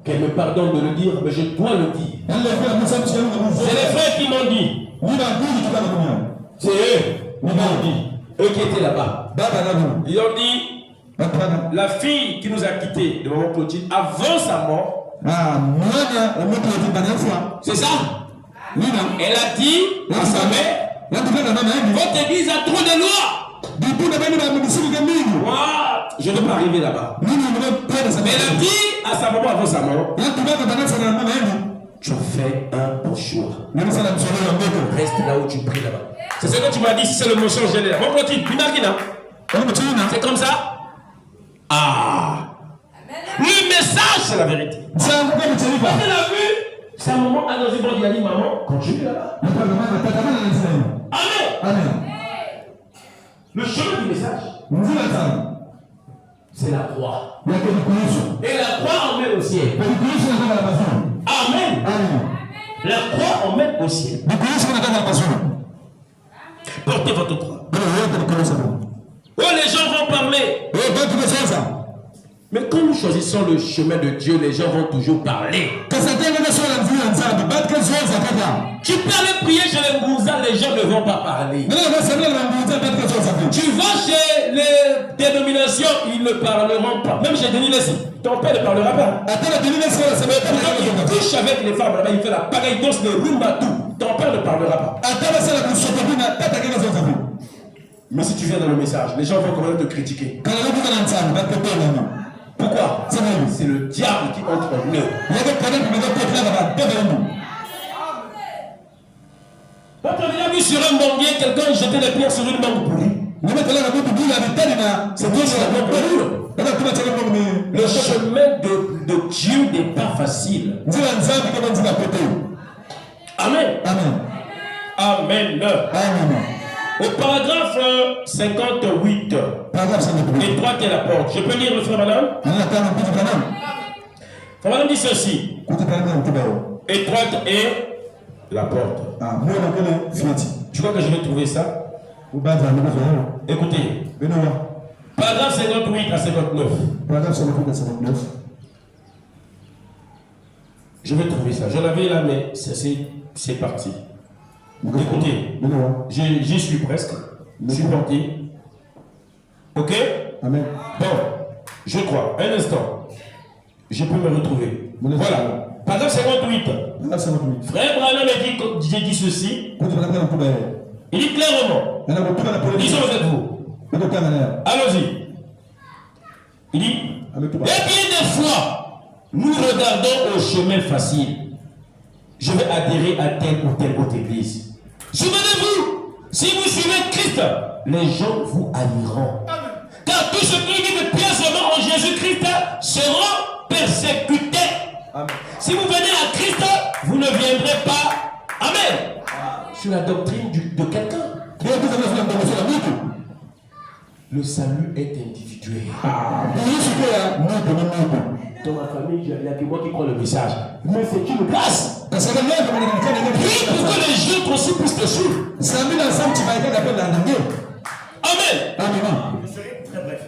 Qu'elle me pardonne de le dire, mais je dois le dire. C'est les frères qui m'ont dit. C'est eux qui m'ont dit. Eux qui étaient là-bas. Ils ont dit, la fille qui nous a quittés de maman Clotilde avant sa mort. C'est ça? Elle a dit à sa mère, votre église a trop de lois. Moi, je ne veux pas arriver là-bas. Mais elle a dit à sa maman avant sa mort, tu fais un bon choix. Reste là où tu pries là-bas. C'est ce que tu m'as dit, si c'est le mensonge, je l'ai là. Mon Clotilde, c'est comme ça? Ah! Le message, c'est la vérité. Elle a vu, c'est un moment à nos époques, il a dit, maman, quand je suis là-bas. Amen. Amen. Le chemin du message, c'est la croix. Et la croix emmène au ciel. Amen. La croix emmène au ciel. Portez votre croix. Oh, les gens vont parler. Mais quand nous choisissons le chemin de Dieu, les gens vont toujours parler. Tu peux aller prier chez les Ngouza, les gens ne vont pas parler. Tu vas chez les dénominations, ils ne parleront pas. Même chez Denis Lessi, ton père ne parlera pas. Il touche avec les femmes là-bas, il fait la pareille danse de rumba tout. Ton père ne parlera pas. Mais si tu viens dans le message, les gens vont quand même te critiquer. Pourquoi? C'est le diable qui entre en nous. Quand on a vu sur un manguier, quelqu'un jetait des pierres sur une mangue pourrie. C'est tout sur la mangue pourrie. Le chemin de Dieu n'est pas facile. Amen. Amen. Amen. Amen. Au paragraphe 58, étroite est la porte. Je peux lire le frère madame? Frère madame dit ceci. Étroite est la porte. Tu crois que je vais trouver ça? Écoutez. Paragraphe 58 à 59. Je vais trouver ça. Je l'avais là, mais c'est parti. Écoutez, j'y suis presque. Je suis parti. Ok? Amen. Bon, je crois. Un instant. Je peux me retrouver. Voilà. Paragraphe 58. Frère Branham j'ai dit ceci. Il dit clairement. Disons vous êtes vous. Allons-y. Il dit. Et bien des fois, nous regardons au chemin facile. Je vais adhérer à telle ou telle autre église. Souvenez-vous, si vous suivez Christ, les gens vous haïront. Car tous ceux qui vivent pieusement en Jésus-Christ seront persécutés. Amen. Si vous venez à Christ, vous ne viendrez pas. Amen. Sur la doctrine de quelqu'un. Le salut est individuel. Dans ma famille, il n'y a que moi qui crois le message. Mais c'est une grâce. Oui, pour que les autres aussi puissent te suivre. Amen. Amen. Je serai très bref.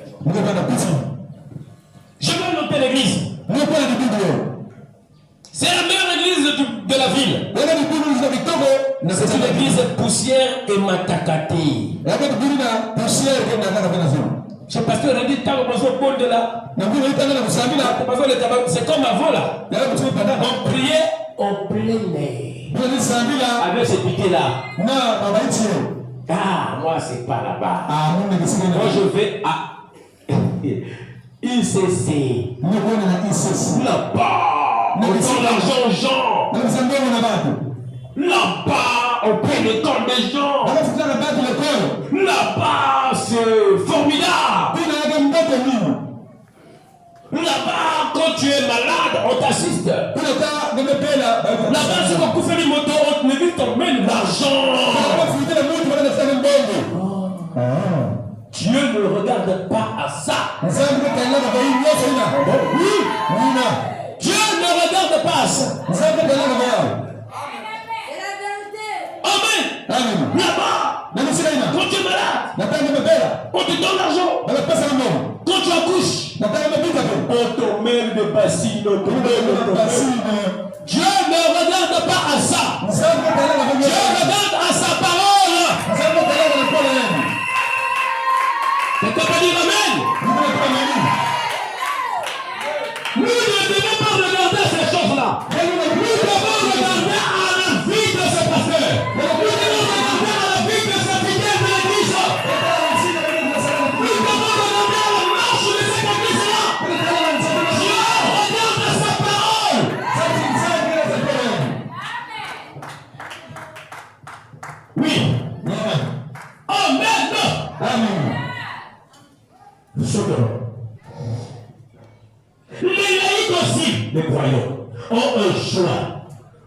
Je vais noter l'église. C'est la meilleure église de la ville. C'est une église poussière et matakati. Je parce que on a dit tant qu'on pôle de là. C'est comme avant là. On priait en plein air. Avec ce piqué là. Ah, moi c'est pas là-bas. Moi je vais à ICC. Là-bas. On donne l'argent aux gens. Là-bas, on paye l'école des gens. Là-bas, c'est formidable. Là-bas, quand tu es malade, on t'assiste. Là-bas, si on fait une moto, on t'emmène l'argent. Dieu ne regarde pas à ça. Oui. Dieu ne regarde pas à ça. Amen. Là-bas, quand tu es malade, on te donne l'argent. Quand tu accouches, on te met de bassines, on te met Nous devons regarder à la vie de ce pasteur. Nous devons regarder à la vie de ce fidèle de l'église. Nous devons regarder à la marche de cette église-là. Dieu regarde à sa parole. Oui. Amen. Amen. Les laïcs aussi, les croyants, ont un choix.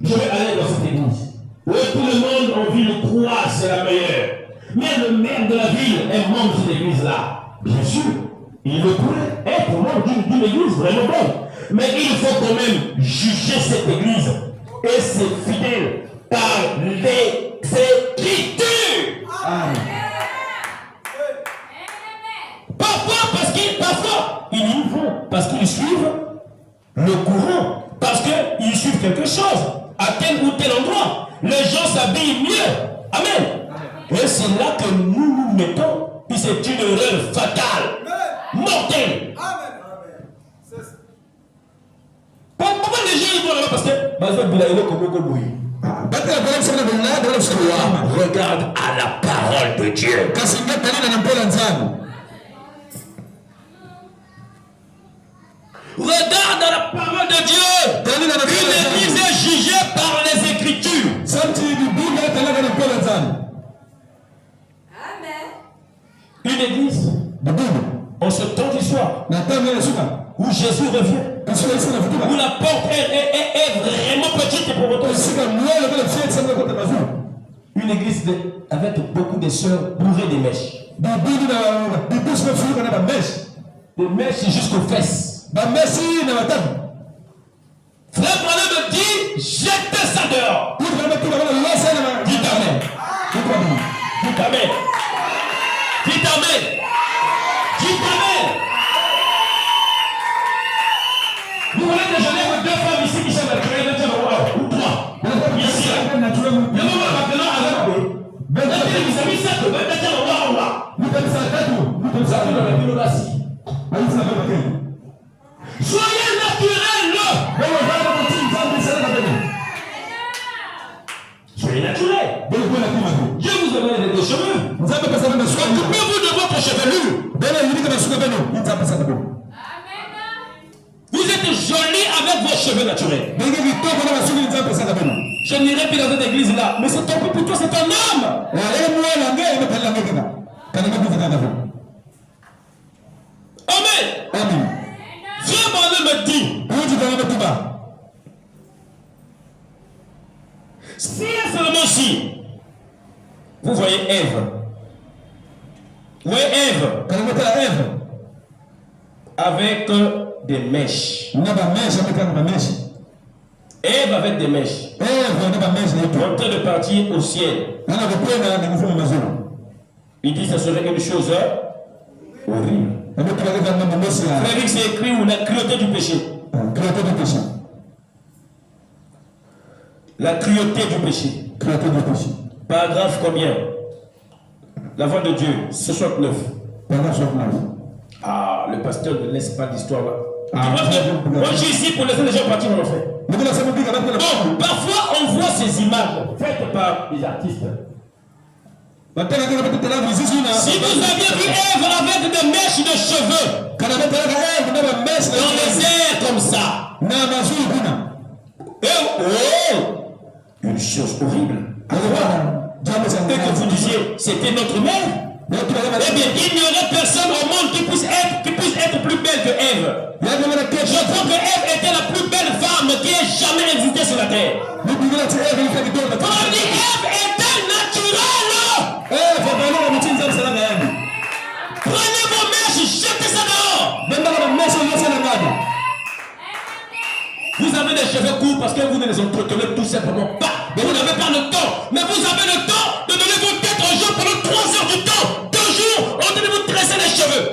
Je vais aller dans cette église. Oui, tout le monde a envie de croire, c'est la meilleure. Mais le maire de la ville est membre de cette église-là. Bien sûr, il pourrait être membre d'une église vraiment bonne. Mais il faut quand même juger cette église et ses fidèles par les Écritures. Amen. Parfois, ils y vont, parce qu'ils suivent le courant, parce qu'ils suivent quelque chose, à tel ou tel endroit. Les gens s'habillent mieux. Amen. Et c'est là que nous mettons, puis c'est une erreur fatale, mortelle. Pourquoi les gens ils vont là-bas? Parce que regarde à la parole de Dieu. Regarde à la parole de Dieu. Une église est jugée par les Écritures. Amen. Une église en ce temps du soir où Jésus revient, où la porte est vraiment petite pour autant. Une église avec beaucoup de sœurs bourrées de mèches. Des mèches jusqu'aux fesses. Frère Branham me dit, jetez ça dehors. Dites Amen. Dites Amen. Dites Amen. Dites Amen. Dites Amen. Vous voulez déjeuner avec deux femmes ici qui sont naturelles, ou trois. Ici. Le moment maintenant avec eux. Soyez naturel. Soyez naturel. Dieu vous a donné des cheveux. Occupez-vous de votre chevelure. Vous êtes joli avec vos cheveux naturels. Je n'irai plus dans cette église là. Mais c'est ton peu pour toi, c'est un homme. Amen. Amen. Frère Branham me dit, si et seulement si, vous voyez Ève. Vous voyez Ève avec des mèches. Ève avec des mèches. En train de partir au ciel. Il dit que ce serait une chose horrible. Frère, c'est écrit où la cruauté du péché. La cruauté du péché. Paragraphe combien? La voix de Dieu, 69. Ah, le pasteur ne laisse pas l'histoire là. Moi je suis ici pour laisser les gens partir en enfer. Bon, parfois on voit ces images faites par les artistes. Si vous aviez vu Ève avec des mèches de cheveux dans les airs comme ça, une chose horrible. Et que vous disiez, c'était notre mère. Eh bien, il n'y aurait personne au monde qui puisse être plus belle que Ève. Je crois que Ève était la plus belle femme qui ait jamais existé sur la terre. On dit Ève était naturelle. Prenez vos mèches, jetez ça dehors. Vous avez des cheveux courts parce que vous ne les entretenez tout simplement pas. Mais vous n'avez pas le temps. Mais vous avez le temps de donner vos têtes aux gens pendant 3 heures du temps. 2 jours, on donne vous tresser les cheveux.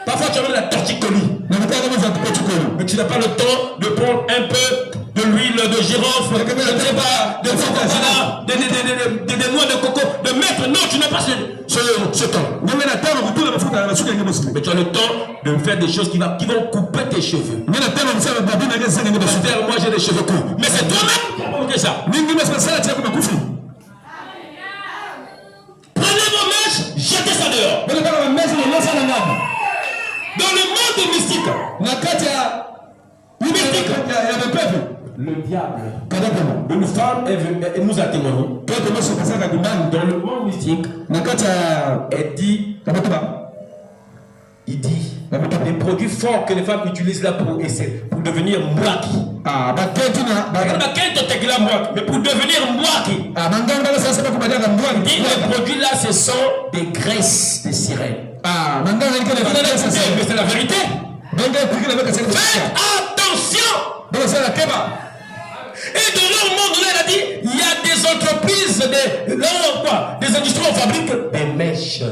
Parfois tu as la torticolis. Mais tu n'as pas le temps de prendre un peu de l'huile de girofle, je ne sais pas, de coco, des noix de coco, de mettre. Non, tu n'as pas ce temps. Mais tu as le temps de faire des choses qui vont couper tes cheveux. Moi j'ai des cheveux courts. Mais c'est toi-même qui as provoqué ça. Prenez vos mèches, jetez ça dehors. Dans le monde mystique, le diable, une femme elle nous a témoigné. Dans le monde mystique, il dit des produits forts que les femmes utilisent là pour essayer, pour devenir moaki. Mais pour devenir moaki, les produits là, ce sont des graisses de sirène. Mais c'est la vérité. Faites attention. Et dans leur monde, là, il a dit, il y a des entreprises, des industries, on fabrique des mèches.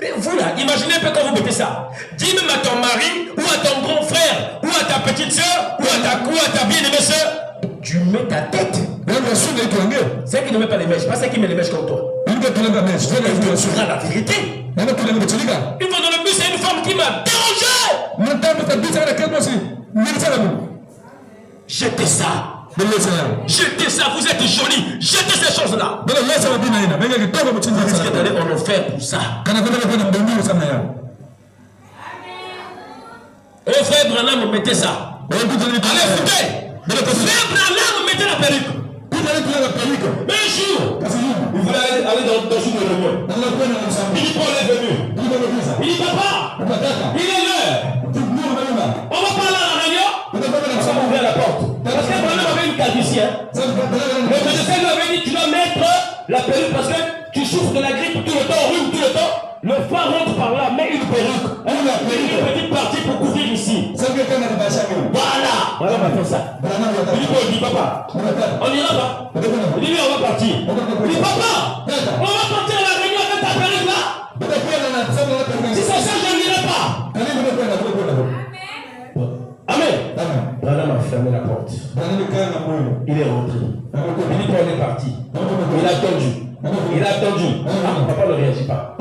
Mais vous là, imaginez un peu quand vous mettez ça. Dis même à ton mari, ou à ton grand frère, ou à ta petite soeur, ou à ta bien-aimée soeur, tu mets ta tête. C'est qui ne met pas les mèches, pas celle qui met les mèches comme toi. Tu diras la vérité. Une fois dans le bus, c'est une femme qui m'a dérangé. Jetez ça. Jetez ça, vous êtes jolis. Jetez ces choses-là. Vous risquez d'aller en enfer pour ça. Oh frère Branham, mettez ça. Allez, écoutez. Frère Branham, mettez la perruque. Mais un jour, vous voulez aller dans une réunion. Il dit Paul est venu. Il dit papa, il est l'heure. On va parler à la réunion. On va ouvrir la porte. Parce que Branham avait une calvitie. Le médecin lui avait dit tu dois mettre la perruque parce que tu souffres de la grippe tout le temps, rhume tout le temps. Le phare rentre par là, mets une perruque. Une petite partie pour couvrir ici. Voilà. Voilà, on va faire ça. Il dit papa, on ira pas. Il dit on va partir. Il dit papa, on va partir à la réunion avec ta perruque là. Si c'est ça, je n'irai pas. Amen. Branham a fermé la porte. Il est rentré. Il dit qu'on est parti. Il a attendu. Il a attendu. Papa ne réagit pas.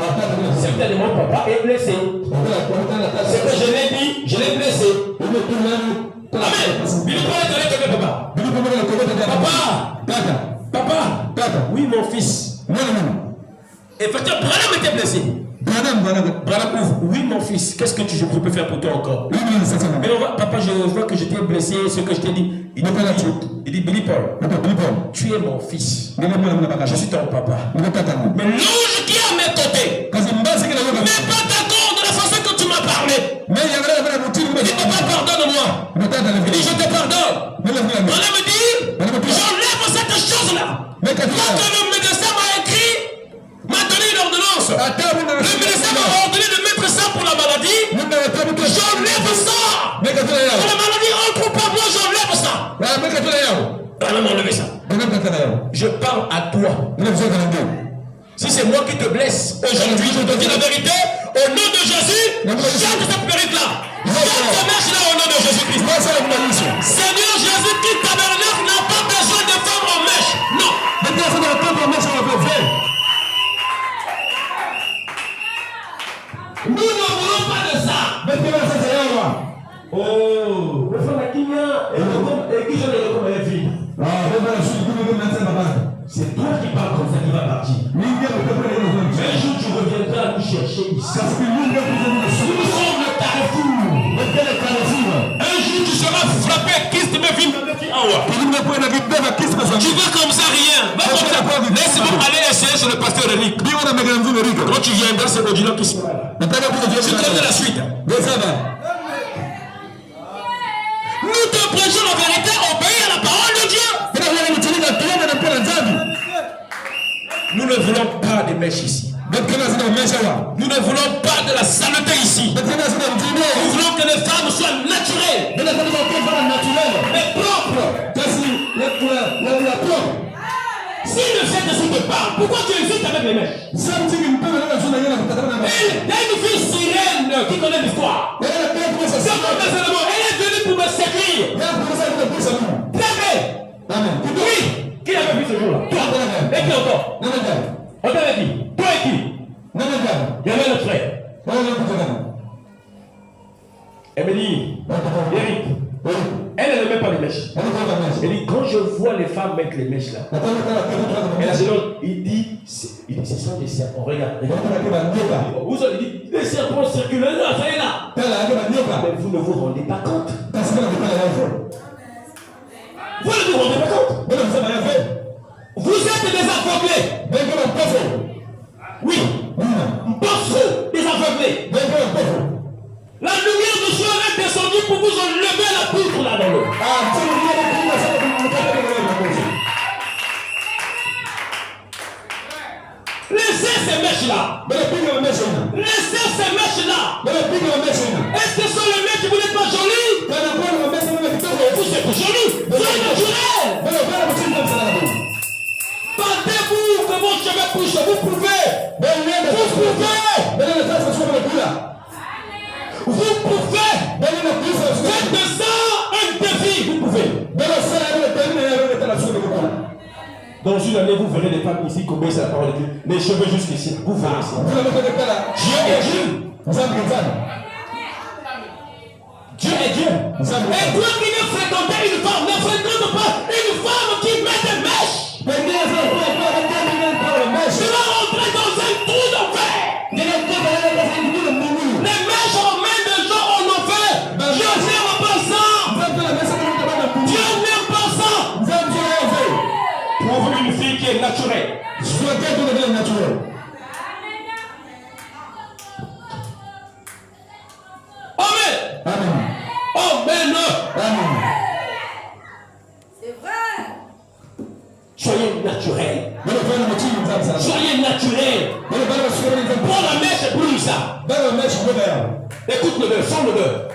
Certainement, papa est blessé. Ce que je l'ai dit, je l'ai blessé. Amen. Billy Paul est allé tomber papa. Papa. Oui, mon fils. Effectivement, Branham était blessé. Branham ouvre. Oui, mon fils, qu'est-ce que je peux faire pour toi encore? Mais papa, je vois que je t'ai blessé, ce que je t'ai dit. Il dit Billy Paul, tu es mon fils. Je suis ton papa. Mais l'ange qui est à mes côtés n'est pas d'accord de la façon que tu m'as parlé. Il dit papa, pardonne-moi. Il dit je te pardonne. Branham me dit j'enlève cette chose-là. Quand le médecin m'a écrit, m'a donné une ordonnance. Le médecin m'a ordonné de mettre ça pour la maladie. J'enlève ça. Pour la maladie entre par moi, j'enlève ça. Branham m'a enlevé ça. Je parle à toi. Si c'est moi qui te blesse, aujourd'hui je te dis la vérité. Au nom de Jésus, jette cette perruque-là. Jette ce mèche-là au nom de Jésus-Christ. Seigneur Jésus-Christ, tabernacle n'a pas besoin de femmes en mèche. Non. Nous ne voulons pas de ça. Oh, le frère Akinya, et qui je l'ai comme elle vit. C'est toi qui parles comme ça qui va partir. Un jour tu reviendras nous chercher ici. Nous sommes le carrefour. Un jour tu seras frappé, Christ me vit. Tu vas comme ça rien. Laisse-moi aller essayer sur le pasteur Eric. Quand tu viendras, c'est Odilon qui sera là. Je te donne la suite. Nous te prêchons la vérité, obéis à la parole de Dieu. Nous ne voulons pas de mèches ici. Nous ne voulons pas de la saleté ici. Nous voulons que les femmes soient naturelles. Mais propres. Si le Saint-Esprit te parle, pourquoi tu hésites avec les mèches? Il y a une fille sirène qui connaît l'histoire. Elle est venue pour me séduire. Très bien. Oui. Qui avait vu ce jour-là? Toi. Et qui encore? Elle me dit, Eric, elle ne met pas les mèches. Elle dit, quand je vois les femmes mettre les mèches là, elle a ce nom, il dit, ce sont des serpents. Regarde. Vous avez dit, les serpents circulent là, ça est là. Mais vous ne vous rendez pas compte. Vous ne vous rendez pas compte. Vous êtes des aveuglés. Oui. Des aveuglés. La lumière de Dieu est descendue pour vous enlever la poutre là dans l'eau. Laissez ces mèches-là. Laissez ces mèches-là. Est-ce que ce sont les mèches qui vous n'êtes pas jolis? Vous êtes jolis. C'est naturel. Battez-vous que vos cheveux poussent. Vous pouvez. Vous pouvez. Faites de ça un défi. Vous pouvez. Dans une année, vous verrez des femmes ici qui obéissent à la parole de Dieu. Les cheveux jusqu'ici. Vous verrez ça. Dieu est Dieu. Dieu est Dieu. Et toi qui ne fréquentez une femme, ne fréquente pas une femme qui met des mèches. Tu vas rentrer dans un trou d'enfer. Les mèches emmènent des gens en enfer. Dieu n'aime pas ça. Dieu n'aime pas ça. Trouve une fille qui est naturelle. Amen. Amen. Amen. C'est vrai. Soyez naturel. Soyez naturel. Prends la mèche et brûle ça. Écoute le beurre, sens le beurre.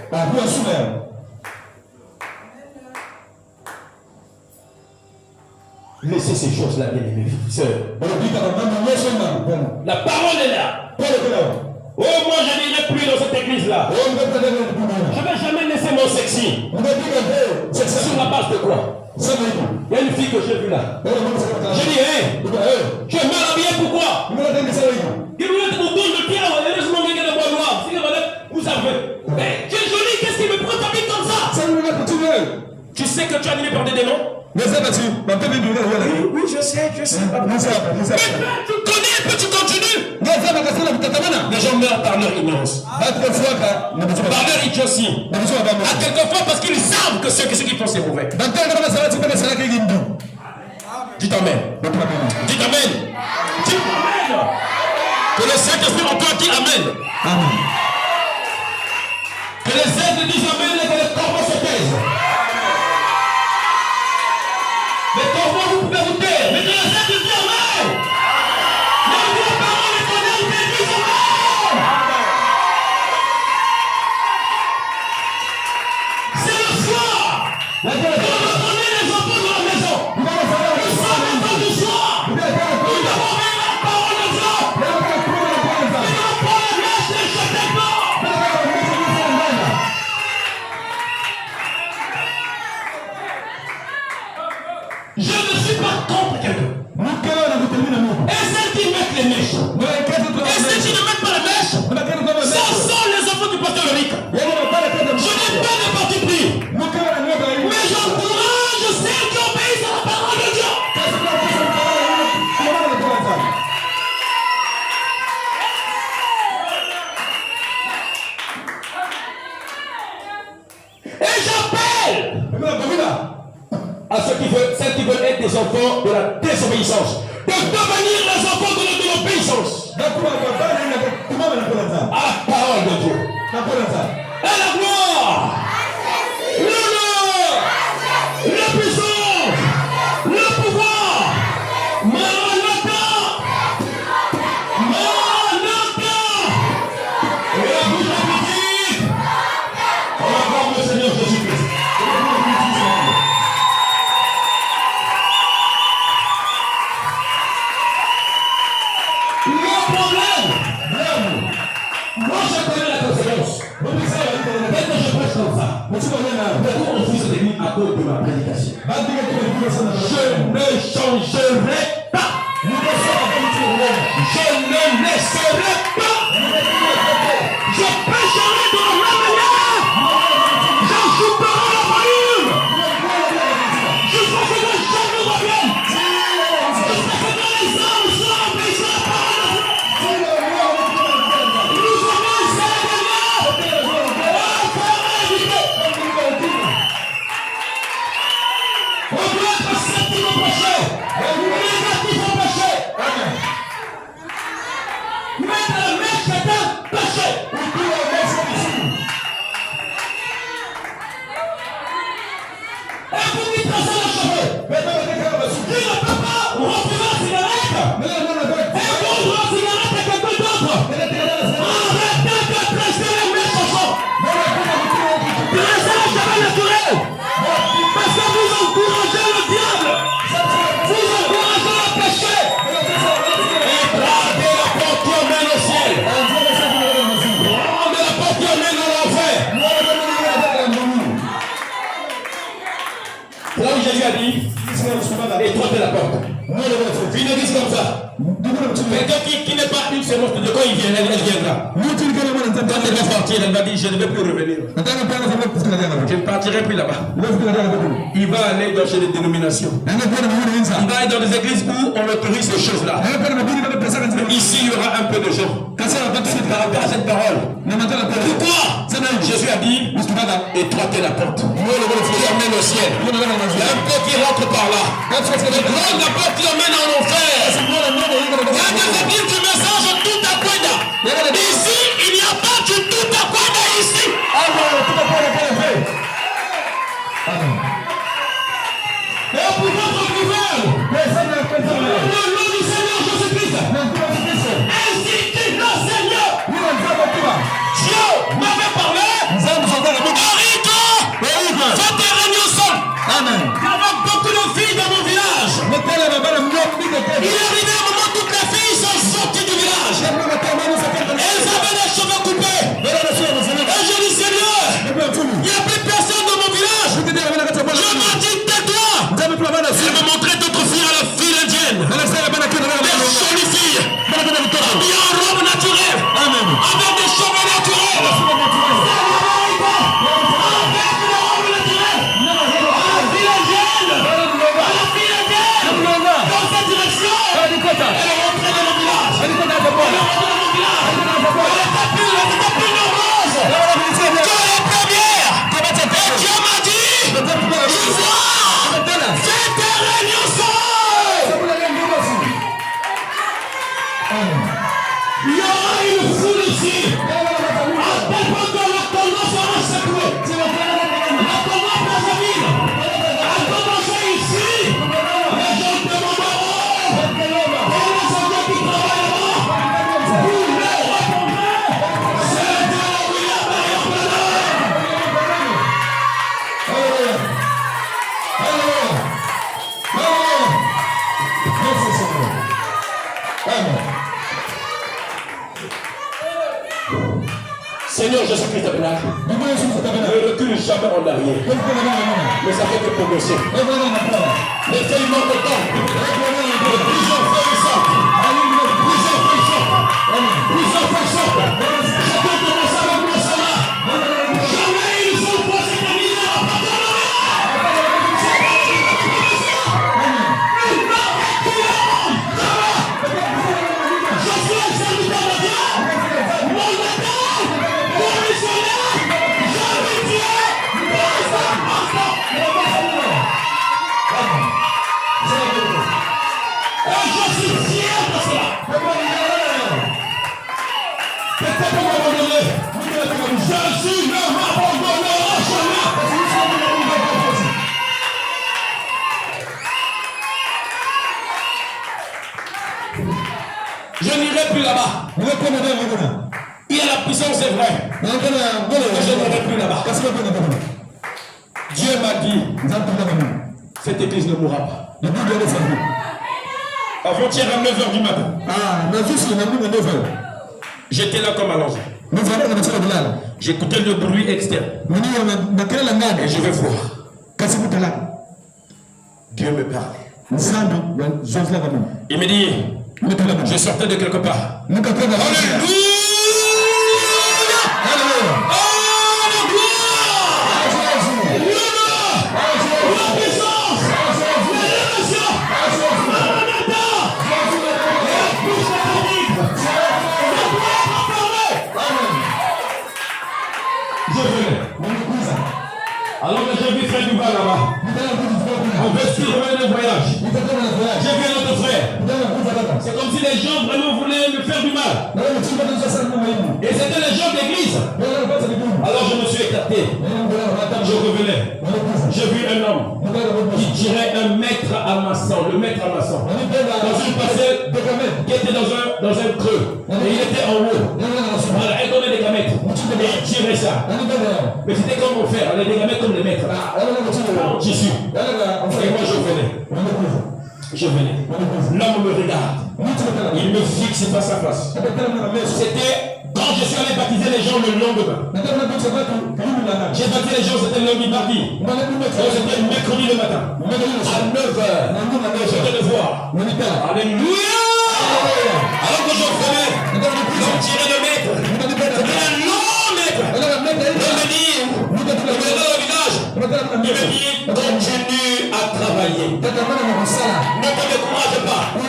Laissez ces choses-là, bien aimés sœurs. La parole est là. Oh, moi je n'irai plus dans cette église-là. Je ne vais jamais laisser mon sexy. Sur la base de quoi? Il y a une fille que j'ai vue là. J'ai dit, hé, tu es mal habillé, pourquoi? Il voulait être mon don de pierre, heureusement qu'il y a de bois noir. Vous savez, mais tu es jolie, qu'est-ce qui me prend ta vie comme ça? Tu sais que tu as animé par des démons? Oui, je sais. Mais tu connais, peux-tu continuer? Les gens meurent par leur ignorance. Par leur idiotie. À quelquefois parce qu'ils savent que ce qu'ils font c'est mauvais. Dites amen. Dites amen. Dites amen. Que le Saint-Esprit en toi dit amen. Que les aides disent amen et que les corbeaux se taisent. Les corbeaux, vous pouvez vous taire, mais que les aides disent amen. Les vos parents, les connaissent, ils disent amen. C'est le soir. On va donner les enfants de la maison. Le soir, le temps du soir. Nous devons ouvrir la parole de Dieu. Nous devons prendre la mèche et jeter pas. Je ne suis pas contre quelqu'un. Et celles qui mettent les mèches, et celles qui ne mettent pas les mèches, ce sont les enfants du pasteur Eric. Je n'ai pas de parti pris. Mais j'encourage celles qui obéissent à la parole de Dieu. Et j'appelle à celles qui veulent être des enfants de la désobéissance, de devenir les enfants de l'obéissance. À la parole de Dieu. Et la gloire, l'honneur, la puissance, le pouvoir. Maranatha. Maranatha. Et la bouche appétit. On acclame le Seigneur Jésus-Christ. Le problème, moi je connais la conséquence. Dès que je prêche comme ça, beaucoup refusent de venir à cause de ma prédication. Je ne changerai pas. Je ne laisserai pas. Je prêcherai de la même manière. Et toi de la porte. Une église comme ça. Quelqu'un qui n'est pas une séance de quand il vient, elle viendra. Quand elle va partir, elle va dire je ne vais plus revenir. Je ne partirai plus là-bas. Il va aller dans chez les dénominations. Il va aller dans des églises où on autorise ces choses-là. Ici, il y aura un peu de gens. Par rapport à cette parole. Pourquoi Jésus a dit et toi t'es la porte. Qui emmène au ciel. Il y a un peu qui rentre par là. La porte qui emmène en enfer. Il y a des églises du message tout à Kwenda. Ici, il n'y a pas du tout à Kwenda ici. Et pour votre prière, le nom du Seigneur Jésus-Christ, ainsi dit le Seigneur. Dieu m'avait parlé. Faites des réunions seules. Il y avait beaucoup de filles dans mon village. Il est arrivé un moment où toutes les filles sont sorties du village. Elles avaient les cheveux coupés. Et je dis Seigneur, il n'y a plus personne dans mon village. Je m'ai dit tais-toi. Elle me montrait d'autres filles à la fille indienne. Des jolies filles. Habillées en robe naturelle. Avec des cheveux naturels. Seigneur Jésus-Christ tabernacle, ne recule jamais en arrière. Mais ça fait que progresser. Les feuilles mortes de temps. Plusieurs feuilles sortent. Plusieurs feuilles sortent. Plusieurs feuilles sortent. Je peux commencer avec moi cela. Jamais ils ont posé des misères à pardonner. Je suis un serviteur de Dieu. Mon matin. Je suis fier de cela. Jésus ne m'abandonnera jamais. Je n'irai plus là-bas. Il y a la puissance, c'est vrai. Mais je n'irai plus là-bas. Dieu m'a dit, cette église ne mourra pas. Avant-hier à 9h du matin. J'étais là comme à l'ange. J'écoutais le bruit externe. Et je vais voir. Dieu me parlait. Il me dit, je sortais de quelque part. Alléluia! Alors que j'ai vu frère du bas là-bas, on veut s'y revenir de voyage. J'ai vu un autre frère. C'est comme si les gens vraiment voulaient me faire du mal. Et c'était les gens d'église. Alors je me suis écarté. je revenais, j'ai vu un homme qui tirait un mètre à maçon, le mètre à maçon, dans une parcelle qui était dans un creux. Et il était en haut. Voilà, elle donnait des gamètes. Et il tirait ça. Mais c'était comme mon frère, les gamètes comme les maîtres. En tissu. Et moi je venais. Je venais. L'homme me regarde. Il me fixe face à face. C'était quand je suis allé baptiser les gens le lendemain. J'ai baptisé les gens, c'était le lundi mardi. C'était mercredi le matin. À 9h. Je vais le voir. Alléluia. Alors que je venais, j'en tirais le maître. C'était un long maître. Il me dit, dans le village, il me dit, continue à travailler. Ne te décourage pas. Il me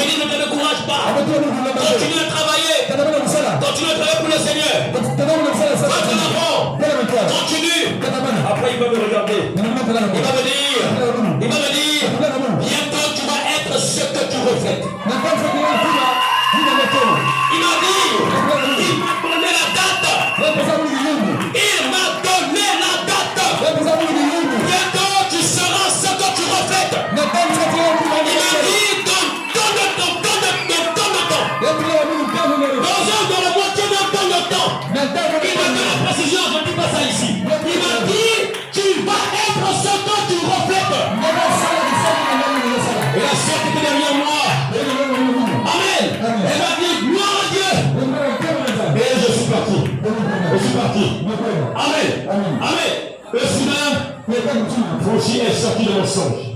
dit, ne te décourage pas. Continue à travailler. Continue à travailler pour le Seigneur. Va de l'avant. Continue. Après, il va me regarder. Il va me dire, bientôt tu vas être ce que tu reflètes. Il m'a dit, il m'a donné la date. Il m'a donné la date. Bientôt tu seras ce que tu reflètes. Il m'a dit, donne le temps. Dans la moitié d'un temps de temps. Il m'a donné la précision, je ne dis pas ça ici. Il m'a dit, tu vas être ce que tu reflètes. Et la sœur qui était derrière moi. Amen. Elle m'a dit, gloire à Dieu. Et je suis parti. Amen. Le soudain, Franchi est sorti de mon songe.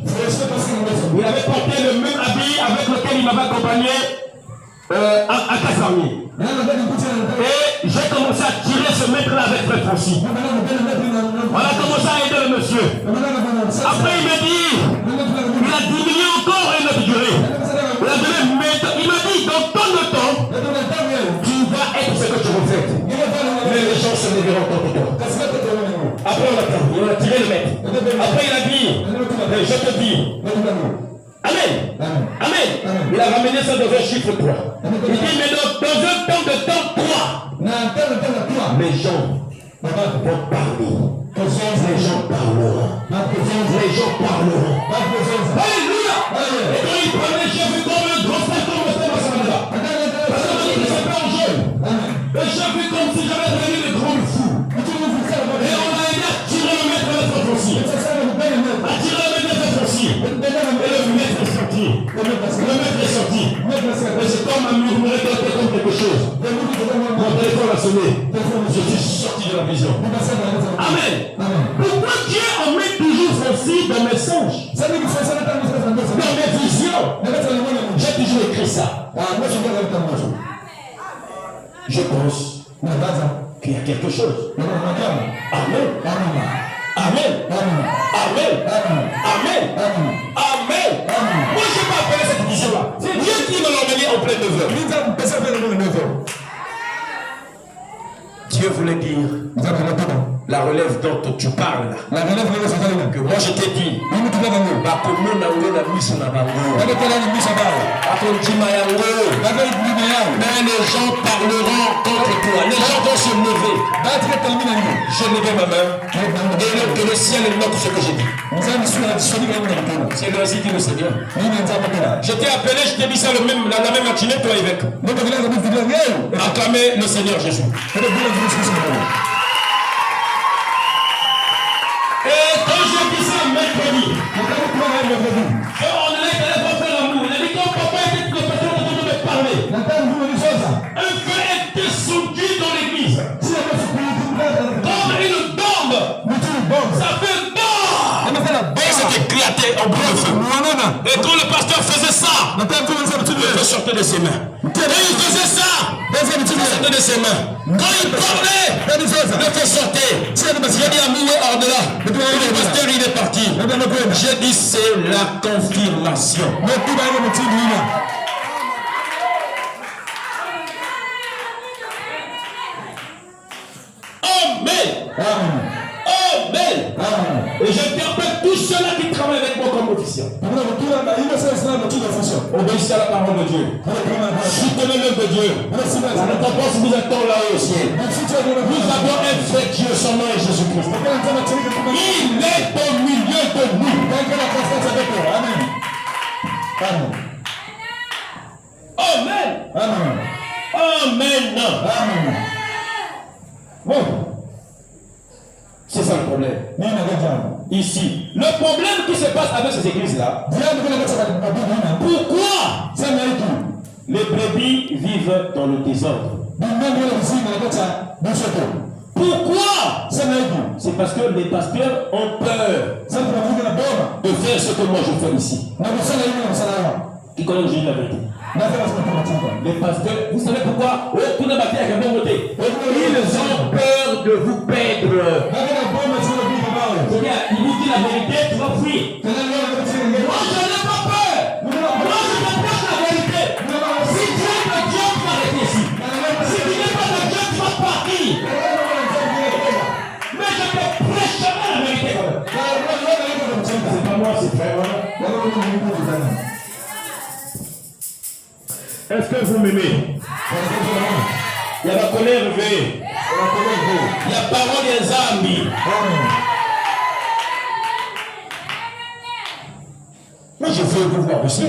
Il avait porté le même habit avec lequel il m'avait accompagné à Casarmi. Et j'ai commencé à tirer ce maître-là avec Frère Franchi. On a commencé à aider le monsieur. Après, il m'a dit, il a diminué encore une durée. Il m'a dit, dans tant de temps, tu vas être ce que tu reflètes. Mais les gens se lèveront contre toi. Après, on a tiré le maître. Après, il a dit, je te dis, Amen. Il a ramené ça dans un chiffre 3. Il dit, mais dans un temps de temps 3, les gens vont parler. Les gens parleront. Alléluia. Et quand il parlait, j'ai vu comme un grand frère commencer dans sa maison. Parce qu'on m'a dit que c'est pas en jeune. Et j'ai vu comme si j'avais réuni le grand fou. Et on a aidé à tirer le maître de notre aussi. À tirer le maître de notre aussi. Et le maître est sorti. Et c'est comme un murmuré comme quelque chose. Mon téléphone a sonné. Je suis sorti de la vision. Amen. Pourquoi Dieu en met toujours ceci dans mes songes? Dans mes visions. J'ai toujours écrit ça. Je pense qu'il y a quelque chose. Amen. Moi, je n'ai pas appelé cette vision-là. C'est Dieu qui me l'a emmené en pleine 9h. Dieu voulait dire la relève dont tu parles là. Que moi je t'ai dit. Mais les gens parleront contre toi. Les gens vont se lever. Je levais ma main. Et le ciel note ce que j'ai dit. C'est le ainsi dit le Seigneur. Je t'ai appelé, je t'ai mis ça la même matinée, toi évêque. Acclamez le Seigneur Jésus. Et quand j'ai dit ça mercredi, on allait faire l'amour. Il a dit quand papa était le pasteur de me parler. Un feu est descendu dans l'église. Comme une bombe. Ça fait bombe. Et c'est éclaté en bout de feu. Et quand le pasteur faisait ça, il sortait de ses mains. Et il faisait ça, il sortait de ses mains. Quand il parlait, le feu sortait. J'ai dit à Moué hors de là. Et le pasteur il est parti. J'ai dit c'est la confirmation. Amen. Et j'interpelle tous ceux-là qui travaillent avec moi comme officier. officiant. Obéissez à la parole de Dieu. Soutenez l'œuvre de Dieu. Ça ne compte pas si vous êtes là au ciel. Nous avons un vrai Dieu, son nom est Jésus-Christ. Il est au milieu de nous. Amen. Amen. Amen. Bon. C'est ça le problème. Ici. Le problème qui se passe avec ces églises-là. Pourquoi les brebis vivent dans le désordre? Pourquoi? C'est parce que les pasteurs ont peur de faire ce que moi je fais ici. Qui connaît Jésus la vérité? Les pasteurs, vous savez pourquoi? Ils ont peur de vous perdre. Il vous dit la vérité, tu vas fuir. Moi je n'ai pas peur. Moi je me prêche la vérité. Si tu es de Dieu, tu vas rester ici. Si tu n'es pas de Dieu, tu vas partir. Mais je te prêche jamais la vérité. C'est pas moi, c'est frère. Est-ce que vous m'aimez? Il y a la colère réveillée. Il y a parole des amis. Mais je veux vous voir aussi.